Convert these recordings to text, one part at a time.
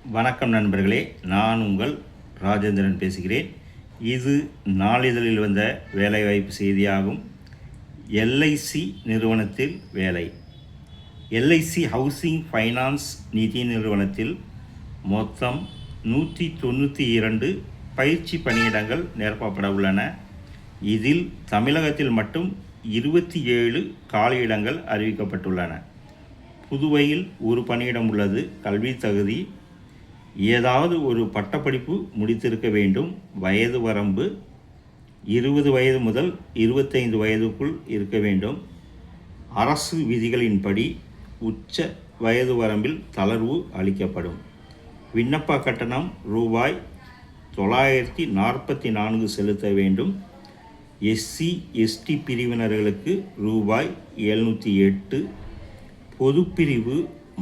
வணக்கம் நண்பர்களே, நான் உங்கள் ராஜேந்திரன் பேசுகிறேன். இது நாளிதழில் வந்த வேலைவாய்ப்பு செய்தியாகும். எல்ஐசி நிறுவனத்தில் வேலை. எல்ஐசி ஹவுசிங் ஃபைனான்ஸ் நிதி நிறுவனத்தில் மொத்தம் 192 பயிற்சி பணியிடங்கள் நிரப்பப்பட உள்ளன. இதில் தமிழகத்தில் மட்டும் 27 காலியிடங்கள் அறிவிக்கப்பட்டுள்ளன. புதுவையில் ஒரு பணியிடம் உள்ளது. கல்வி தகுதி ஏதாவது ஒரு பட்டப்படிப்பு முடித்திருக்க வேண்டும். வயது வரம்பு 20 வயது முதல் 25 வயதுக்குள் இருக்க வேண்டும். அரசு விதிகளின்படி உச்ச வயது வரம்பில் தளர்வு அளிக்கப்படும். விண்ணப்ப கட்டணம் ரூபாய் 944 செலுத்த வேண்டும். எஸ்சி எஸ்டி பிரிவினர்களுக்கு ரூபாய் 708, பொதுப்பிரிவு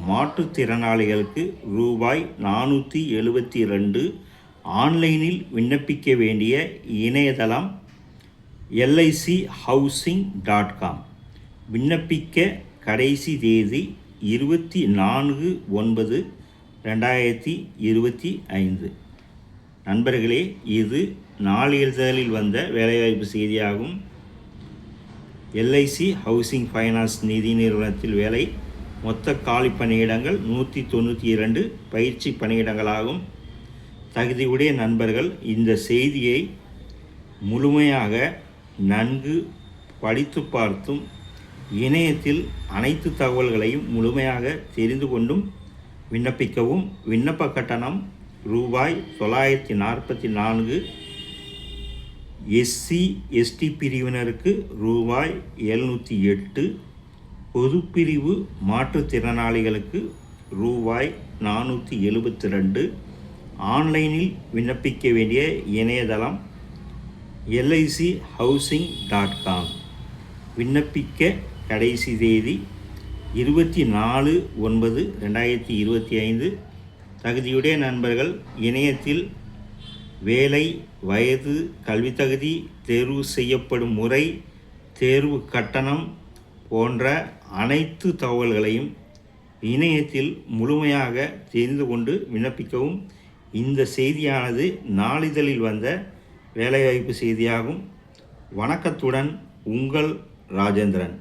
மாற்றுத்திறனாளிகளுக்கு ரூபாய் 472. ஆன்லைனில் விண்ணப்பிக்க வேண்டிய இணையதளம் LIChousing.com. விண்ணப்பிக்க கடைசி தேதி 24/9/2025. நண்பர்களே, இது நாளிதழில் வந்த வேலைவாய்ப்பு செய்தியாகும். எல்ஐசி ஹவுசிங் ஃபைனான்ஸ் நிதி நிறுவனத்தில் வேலை. மொத்த காலி பணியிடங்கள் 192 பயிற்சி பணியிடங்களாகும். தகுதியுடைய நண்பர்கள் இந்த செய்தியை முழுமையாக நன்கு படித்து பார்த்தும் இணையத்தில் அனைத்து தகவல்களையும் முழுமையாக தெரிந்து கொண்டும் விண்ணப்பிக்கவும். விண்ணப்ப கட்டணம் ரூபாய் 944. எஸ்சி எஸ்டி பிரிவினருக்கு ரூபாய் 708, பொதுப்பிரிவு மாற்றுத்திறனாளிகளுக்கு ரூபாய் 472. ஆன்லைனில் விண்ணப்பிக்க வேண்டிய இணையதளம் LIChousing.com. விண்ணப்பிக்க கடைசி தேதி 24/9/2025. தகுதியுடைய நண்பர்கள் இணையத்தில் வேலை, வயது, கல்வி தகுதி, தேர்வு செய்யப்படும் முறை, தேர்வு கட்டணம் போன்ற அனைத்து தகவல்களையும் இணையத்தில் முழுமையாக தெரிந்து கொண்டு விண்ணப்பிக்கவும். இந்த செய்தியானது நாளிதழில் வந்த வேலைவாய்ப்பு செய்தியாகும். வணக்கத்துடன் உங்கள் ராஜேந்திரன்.